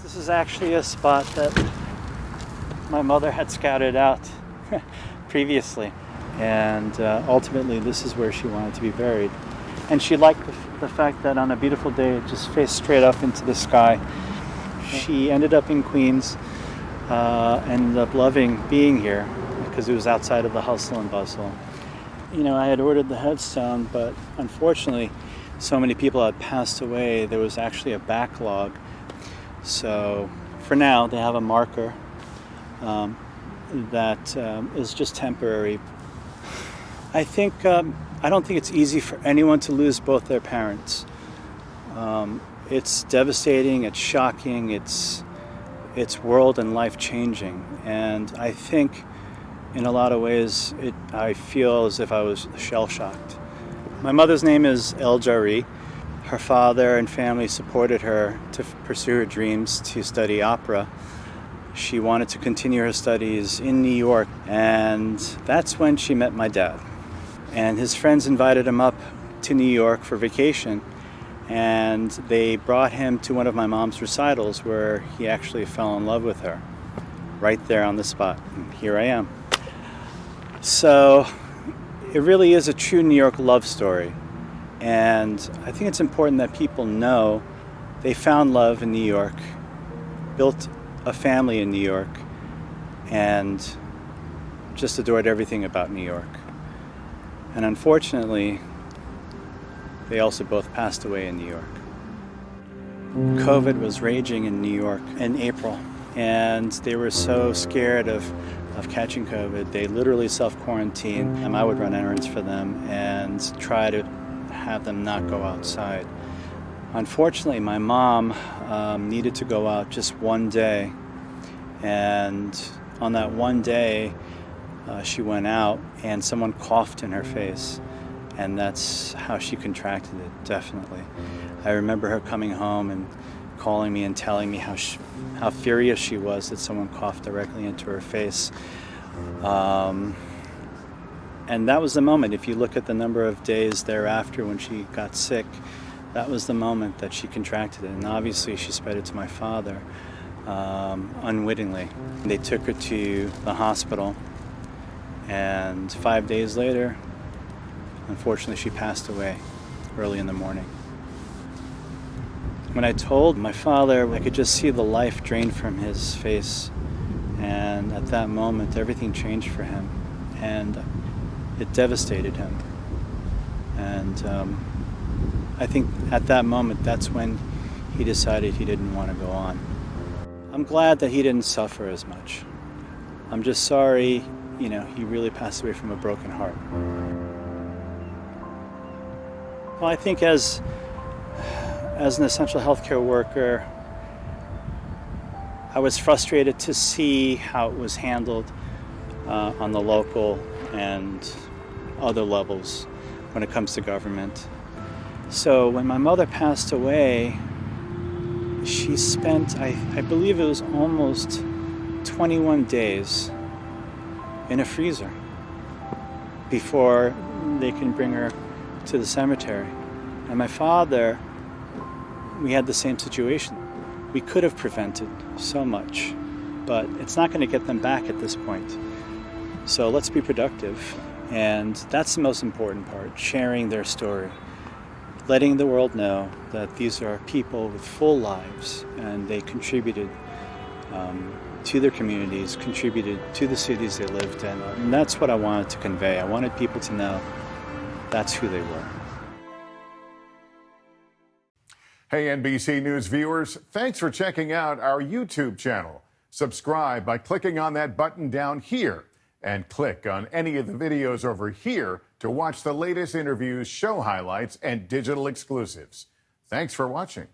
This is actually a spot that my mother had scouted out previously, and ultimately this is where she wanted to be buried. And she liked the fact that on a beautiful day it just faced straight up into the sky. She ended up in Queens, ended up loving being here because it was outside of the hustle and bustle. You know, I had ordered the headstone, but unfortunately so many people had passed away, there was actually a backlog. So for now they have a marker that is just temporary. I don't think it's easy for anyone to lose both their parents. It's devastating, it's shocking, it's world and life changing. And I think in a lot of ways I feel as if I was shell-shocked. My mother's name is El Jari. Her father and family supported her to pursue her dreams to study opera. She wanted to continue her studies in New York, and that's when she met my dad. And his friends invited him up to New York for vacation, and they brought him to one of my mom's recitals where he actually fell in love with her, right there on the spot. And here I am. So it really is a true New York love story. And I think it's important that people know they found love in New York, built a family in New York, and just adored everything about New York. And unfortunately, they also both passed away in New York. COVID was raging in New York in April, and they were so scared of catching COVID, they literally self-quarantined. I would run errands for them and try to have them not go outside. Unfortunately, my mom needed to go out just one day, and on that one day she went out and someone coughed in her face, and that's how she contracted it, definitely. I remember her coming home and calling me and telling me how furious she was that someone coughed directly into her face. And that was the moment. If you look at the number of days thereafter when she got sick, that was the moment that she contracted it. And obviously she spread it to my father unwittingly. They took her to the hospital, and 5 days later, unfortunately, she passed away early in the morning. When I told my father, I could just see the life drain from his face. And at that moment, everything changed for him. And it devastated him. And I think at that moment, that's when he decided he didn't want to go on. I'm glad that he didn't suffer as much. I'm just sorry, you know, he really passed away from a broken heart. Well, I think as an essential healthcare worker, I was frustrated to see how it was handled on the local and other levels when it comes to government. So when my mother passed away, she spent, I believe it was almost 21 days in a freezer before they can bring her to the cemetery. And my father, we had the same situation. We could have prevented so much, but it's not going to get them back at this point. So let's be productive. And that's the most important part, sharing their story, letting the world know that these are people with full lives, and they contributed to their communities, contributed to the cities they lived in. And that's what I wanted to convey. I wanted people to know that's who they were. Hey, NBC News viewers, thanks for checking out our YouTube channel. Subscribe by clicking on that button down here, and click on any of the videos over here to watch the latest interviews, show highlights, and digital exclusives. Thanks for watching.